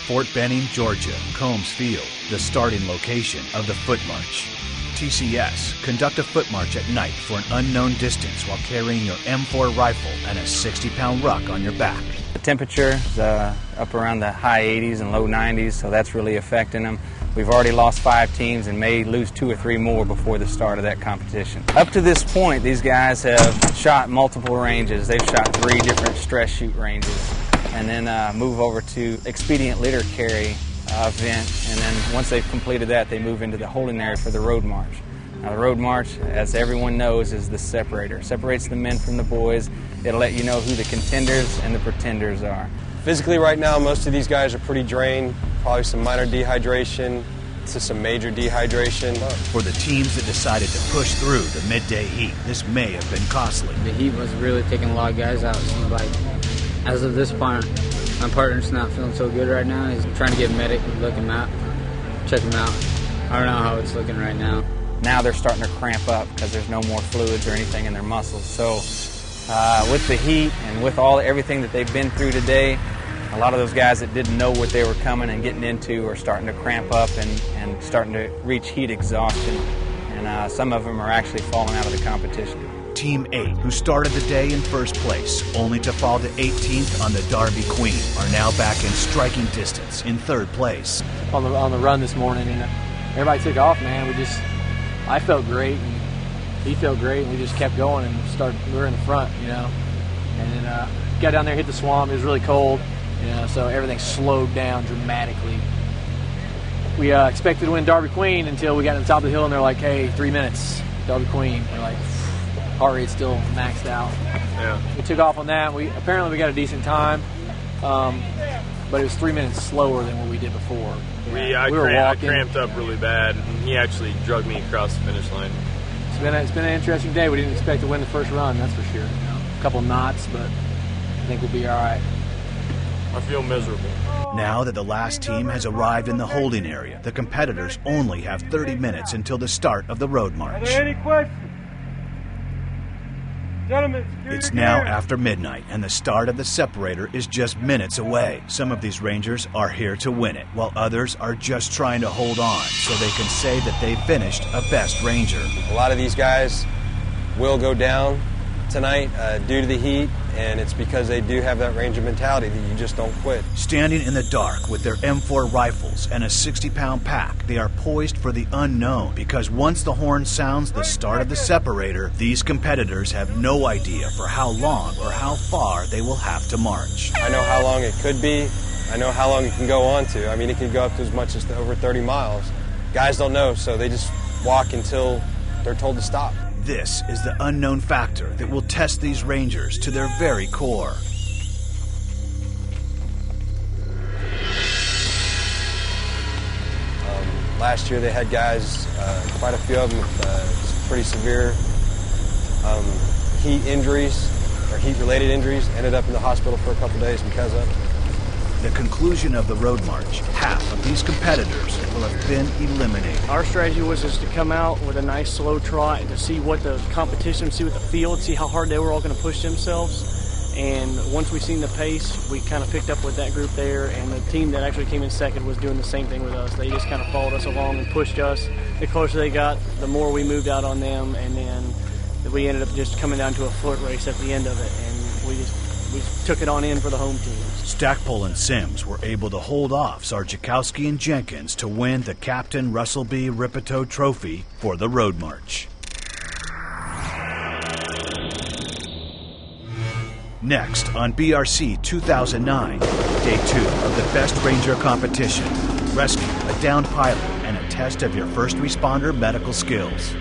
Fort Benning, Georgia, Combs Field, the starting location of the foot march. TCS, conduct a foot march at night for an unknown distance while carrying your M4 rifle and a 60-pound ruck on your back. The temperature is up around the high 80s and low 90s, so that's really affecting them. We've already lost 5 teams and may lose 2 or 3 more before the start of that competition. Up to this point, these guys have shot multiple ranges. They've shot 3 different stress shoot ranges, and then move over to expedient litter carry event, and then once they've completed that, they move into the holding area for the road march. Now, the road march, as everyone knows, is the separator. It separates the men from the boys. It'll let you know who the contenders and the pretenders are. Physically right now, most of these guys are pretty drained, probably some minor dehydration to some major dehydration. For the teams that decided to push through the midday heat, this may have been costly. The heat was really taking a lot of guys out. It seems like, as of this point, my partner's not feeling so good right now. He's trying to get a medic and look him out, check him out. I don't know how it's looking right now. Now they're starting to cramp up because there's no more fluids or anything in their muscles. So with the heat and with everything that they've been through today, a lot of those guys that didn't know what they were coming and getting into are starting to cramp up and starting to reach heat exhaustion. And some of them are actually falling out of the competition. Team 8, who started the day in first place, only to fall to 18th on the Derby Queen, are now back in striking distance in third place. On the run this morning, and everybody took off, man. I felt great, and he felt great, and we just kept going and we were in the front, you know. And then got down there, hit the swamp. It was really cold, you know, so everything slowed down dramatically. We expected to win Derby Queen until we got to the top of the hill, and they're like, hey, 3 minutes, Derby Queen. We're like, heart rate's still maxed out. Yeah. We took off on that. Apparently we got a decent time, but it was 3 minutes slower than what we did before. I cramped up really bad, and he actually drugged me across the finish line. It's been an interesting day. We didn't expect to win the first run, that's for sure. You know, a couple knots, but I think we'll be all right. I feel miserable. Now that the last team has arrived in the holding area, the competitors only have 30 minutes until the start of the road march. Are there any questions? Gentlemen, it's now after midnight, and the start of the separator is just minutes away. Some of these rangers are here to win it, while others are just trying to hold on so they can say that they finished a best ranger. A lot of these guys will go down tonight due to the heat, and it's because they do have that ranger mentality that you just don't quit. Standing in the dark with their M4 rifles and a 60-pound pack, they are poised for the unknown, because once the horn sounds the start of the separator, these competitors have no idea for how long or how far they will have to march. I know how long it could be. I know how long it can go on to. I mean, it can go up to as much as over 30 miles. Guys don't know, so they just walk until they're told to stop. This is the unknown factor that will test these rangers to their very core. Last year they had guys, quite a few of them with pretty severe heat injuries or heat-related injuries, ended up in the hospital for a couple days because of it. The conclusion of the road march, half of these competitors will have been eliminated. Our strategy was just to come out with a nice slow trot and to see what the competition, see what the field, see how hard they were all going to push themselves. And once we seen the pace, we kind of picked up with that group there, and the team that actually came in second was doing the same thing with us. They just kind of followed us along and pushed us. The closer they got, the more we moved out on them, and then we ended up just coming down to a foot race at the end of it, and we took it on in for the home team. Stackpole and Sims were able to hold off Sarjikowski and Jenkins to win the Captain Russell B. Ripito Trophy for the road march. Next on BRC 2009, Day 2 of the Best Ranger competition. Rescue a downed pilot and a test of your first responder medical skills.